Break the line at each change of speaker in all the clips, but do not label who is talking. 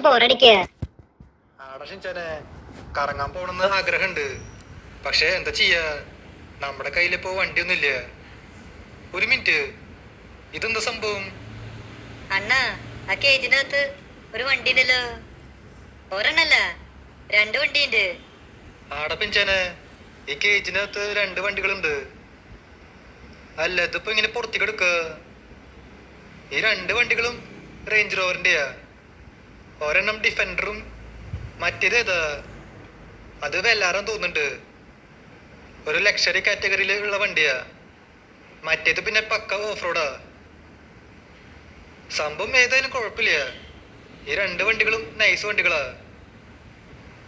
ബോറടിക്കുക.
ആടഷിഞ്ചാനെ കറങ്ങാൻ പോണെന്ന് ആഗ്രഹമുണ്ട്. പക്ഷെ എന്താ ചെയ്യാ, നമ്മുടെ കയ്യിലിപ്പോ വണ്ടിയൊന്നുമില്ല. ഒരു മിനിറ്റ്, ഇതെന്താ സംഭവം?
അണ്ണാ, ആ കേജിനകത്ത് ഒരു വണ്ടി ഉണ്ടല്ലോ. ഒരെണ്ണല്ല, 2 വണ്ടിയുണ്ട്.
ആടപ്പിഞ്ചാനെ ഈ കേജിനകത്ത് 2 വണ്ടികളുണ്ട്. അല്ല, ഇതിപ്പോ ഇങ്ങനെ പുറത്തേക്ക് എടുക്ക. ഈ 2 വണ്ടികളും റേഞ്ച് റോവറിന്റെയാ. ഒരെണ്ണം ഡിഫൻഡറും മറ്റേതേതാ, അത് വെല്ലാറും തോന്നുന്നുണ്ട്. ഒരു ലക്ഷറി കാറ്റഗറിയിൽ ഉള്ള വണ്ടിയാ. മറ്റേത് പിന്നെ പക്ക ഓഫ് റോഡാ. സംഭവം ഏതായാലും കുഴപ്പമില്ല. ഈ 2 വണ്ടികളും നൈസ് വണ്ടികളാ.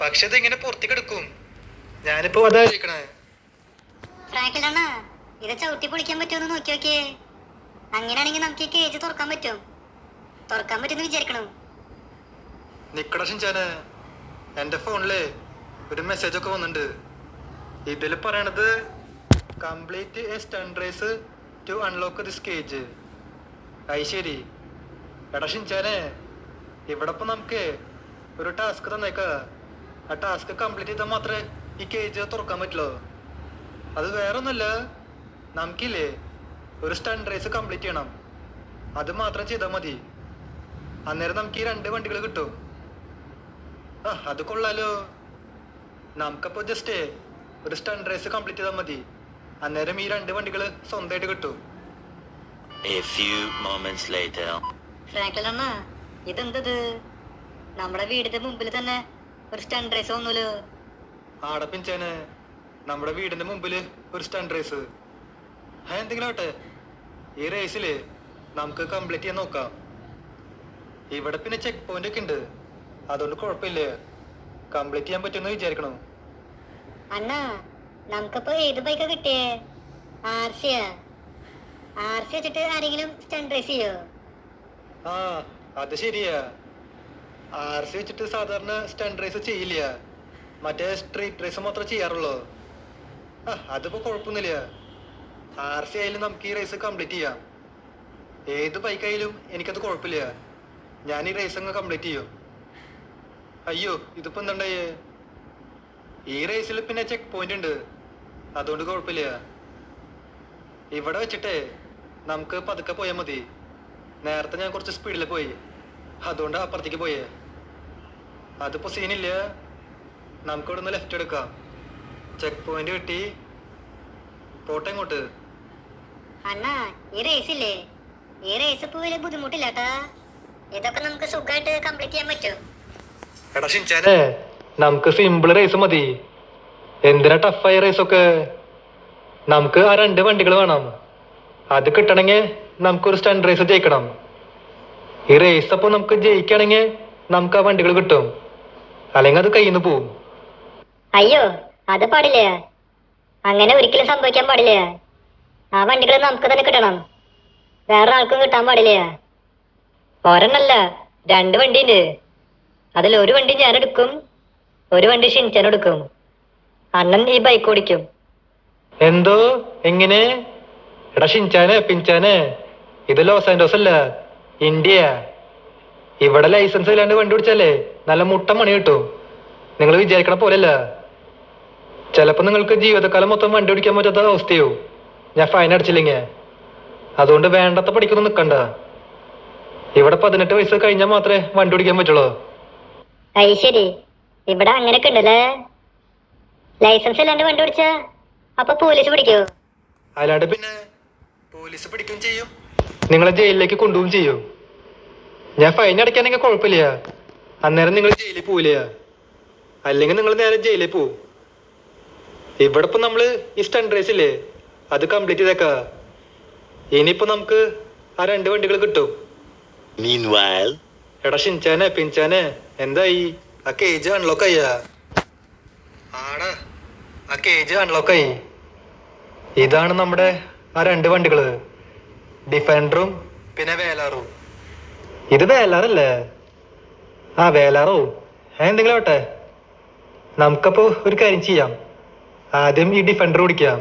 പക്ഷെ ഇതെങ്ങനെ പുറത്തേക്ക് എടുക്കും? ഞാനിപ്പോ അതായിരിക്കണേ.
ഫ്രാങ്കിൾ അണ്ണാ, ഇത് ചവിട്ടി പൊളിക്കാൻ പറ്റുമെന്ന് നോക്കി നോക്കിയേ. അങ്ങനെയാണെങ്കിൽ നമുക്ക് ഈ കേജ് തുറക്കാൻ പറ്റുമെന്ന് വിചാരിക്കണം.
നിക്കട ഷിഞ്ചാനെ, എന്റെ ഫോണില് ഒരു മെസ്സേജ് ഒക്കെ വന്നിട്ടുണ്ട്. ഇതിൽ പറയണത് complete a stunt race to unlock this cage. അത് ശരി. എടാ ഷിഞ്ചാനെ, ഇവിടെ ഇപ്പൊ നമുക്ക് ഒരു ടാസ്ക് തന്നേക്ക. ആ ടാസ്ക് കംപ്ലീറ്റ് ചെയ്താൽ മാത്രമേ ഈ കേജ് തുറക്കാൻ പറ്റുള്ളൂ. അത് വേറെ ഒന്നുമല്ല, നമുക്കില്ലേ ഒരു സ്റ്റണ്ട് റേസ് കംപ്ലീറ്റ് ചെയ്യണം. അത് മാത്രം ചെയ്താൽ മതി. അന്നേരം നമുക്ക് ഈ 2 വണ്ടികൾ കിട്ടും. അത് കൊള്ളാലോ. നമുക്കപ്പോ ജസ്റ്റ് ഒരു സ്റ്റണ്ട് റേസ് കംപ്ലീറ്റ് ചെയ്താൽ മതി. അന്നേരം ഈ 2 വണ്ടികൾ സ്വന്തമായിട്ട് കിട്ടും.
ഫ്രാങ്കിൾ അണ്ണാ, ഇതെന്തത്? നമ്മുടെ വീടിന്റെ മുമ്പിൽ തന്നെ ഒരു സ്റ്റണ്ട് റേസ് വന്നല്ലോ.
ആടപ്പിഞ്ചാന് നമ്മുടെ വീടിന്റെ മുമ്പില് ഒരു സ്റ്റണ്ട് റേസ്. എന്തെങ്കിലും ആട്ടെ, ഈ റേസില് നമുക്ക് കംപ്ലീറ്റ് ചെയ്യാൻ നോക്കാം. ഇവിടെ പിന്നെ ചെക്ക് പോയിന്റ് ഒക്കെ ഉണ്ട്, അതുകൊണ്ട് കുഴപ്പമില്ല. കംപ്ലീറ്റ് ചെയ്യാൻ പറ്റുമെന്ന് വിചാരിക്കണോ?
അണ്ണാ, നമുക്കിപ്പോ ഏത് ബൈക്കാ കിട്ടിയേ? ആർസിയാ? ആർസി വെച്ചിട്ട് ആരെങ്കിലും സ്റ്റണ്ട് റേസ് ചെയ്യോ?
അത് ശരിയാ. ആർസി വെച്ചിട്ട് സാധാരണ സ്റ്റണ്ട് റേസ് ചെയ്യില്ല. മറ്റേ സ്ട്രീറ്റ് റേസ് മാത്രമേ ചെയ്യാറുള്ളൂ. അതിപ്പോ കുഴപ്പമൊന്നുമില്ല. ആർസി ആയാലും നമുക്ക് ഈ റേസ് കംപ്ലീറ്റ് ചെയ്യാം. ഏത് ബൈക്കായാലും എനിക്കത് കുഴപ്പമില്ല. ഞാൻ ഈ റേസ് അങ്ങ് കംപ്ലീറ്റ് ചെയ്യും. അയ്യോ, ഇതിപ്പോ എന്താണ്ടായേ? ഈ റേസിൽ പിന്നെ ചെക്ക് പോയിന്റ് ഉണ്ട്, അതുകൊണ്ട് കുഴപ്പമില്ല. ഇവിടെ വെച്ചിട്ടേ നമുക്ക് പതുക്കെ പോയാൽ മതി. നേരത്തെ ഞാൻ കുറച്ച് സ്പീഡിൽ പോയി, അതുകൊണ്ട് അപ്പുറത്തേക്ക് പോയേ. അതിപ്പോ സീനില്ല. നമുക്ക് ഇവിടെ നിന്ന് ലെഫ്റ്റ് എടുക്കാം. ചെക്ക് പോയിന്റ് കിട്ടി. പോട്ടെ ഇങ്ങോട്ട്.
അണ്ണാ, ഈ റേസ് ഇല്ലേ, ഈ റേസ് ഇപ്പൊ വലിയ ബുദ്ധിമുട്ടില്ലാട്ടാ. ഇതൊക്കെ നമുക്ക് സുഖമായിട്ട് കംപ്ലീറ്റ് ചെയ്യാൻ പറ്റും.
എടാ ഷിൻചാനെ, നമുക്ക് സിമ്പിൾ റേസ് മതി. എന്തിനാ ടഫായ റേസൊക്കെ? നമുക്ക് ആ 2 വണ്ടികൾ വേണം. അത് കിട്ടണമെങ്കിൽ നമുക്കൊരു സ്റ്റണ്ട് റേസ് ജയിക്കണം. ഈ റേസ് അപ്പൊ നമുക്ക് ജയിക്കണമെങ്കിൽ നമുക്ക് ആ വണ്ടികൾ കിട്ടും, അല്ലെങ്കിൽ അത് കയ്യിൽ നിന്ന് പോവും.
അയ്യോ, അത് പാടില്ല. അങ്ങനെ ഒരിക്കലും സംഭവിക്കാൻ പാടില്ല. ആ വണ്ടികൾ നമുക്ക് തന്നെ കിട്ടണം, വേറെ ആൾക്കും കിട്ടാൻ പാടില്ല. ഒരെണ്ണല്ല, 2 വണ്ടിയുണ്ട്. അതിൽ ഒരു വണ്ടി ഞാൻ എടുക്കും, ഒരു വണ്ടി ഷിൻചാൻ എടുക്കും. അണ്ണൻ ഈ ബൈക്ക് ഓടിക്കും.
എന്തോ? എങ്ങനെ? എടാ ഷിൻചാനെ, പിൻചാനെ, ഇത് ലോസ് ആൻഡോസ് അല്ല, ഇന്ത്യ. ഇവിടെ ലൈസൻസ് ഇല്ലാണ്ട് വണ്ടി ഓടിച്ചാലേ നല്ല മുട്ട മണി കിട്ടും. നിങ്ങൾ വിചാരിക്കണ പോലെയല്ല. ചിലപ്പോ നിങ്ങൾക്ക് ജീവിതകാലം മൊത്തം വണ്ടി ഓടിക്കാൻ പറ്റാത്ത അവസ്ഥയോ ഞാൻ ഫൈൻ അടിച്ചില്ലെങ്കിൽ. അതുകൊണ്ട് വേണ്ടത്ര പഠിക്കൊന്നും നിൽക്കണ്ട. ഇവിടെ 18 വയസ്സ് കഴിഞ്ഞാൽ മാത്രമേ വണ്ടി ഓടിക്കാൻ പറ്റുള്ളൂ.
അത് ശരി, ഇവിടെ അങ്ങനെയൊക്കെ ഉണ്ടല്ലേ. ലൈസൻസ് ഇല്ലാണ്ട് വണ്ടി ഓടിച്ചാ അപ്പൊ പോലീസ് പിടിക്കോ?
അല്ലാണ്ട് പിന്നെ പോലീസ് പിടിക്കുകയും ചെയ്യും, നിങ്ങളെ ജയിലിലേക്ക് കൊണ്ടുപോവുകയും ചെയ്യും. ഞാൻ ഫൈൻ അടയ്ക്കാനെങ്കിൽ കുഴപ്പമില്ല, അന്നേരം നിങ്ങൾ ജയിലിൽ പോവില്ല. അല്ലെങ്കിൽ നിങ്ങൾ നേരെ ജയിലിൽ പോവും. ഇവിടെ ഇപ്പൊ നമ്മള് ഈ സ്റ്റണ്ട് റേസ് ഇല്ലേ, അത് കംപ്ലീറ്റ് ചെയ്തേക്കാ. ഇനിയിപ്പോ നമുക്ക് ആ 2 വണ്ടികൾ കിട്ടും. എടാ ഷിൻചാനെ, പിൻചാനെ, എന്തായി? ആ കേജ് അൺലോക്ക് ആയാ? ആടാ, ആ കേജ് അൺലോക്ക് ആയി. ഇതാണ് നമ്മുടെ ആ 2 വണ്ടികള്, ഡിഫൻഡറും പിന്നെ വേലാറും. ഇത് വേലാറല്ലേ? വേലാറോ? എന്തെങ്കിലും ആവട്ടെ. നമുക്കപ്പോ ഒരു കാര്യം ചെയ്യാം. ആദ്യം ഈ ഡിഫൻഡർ ഓടിക്കാം.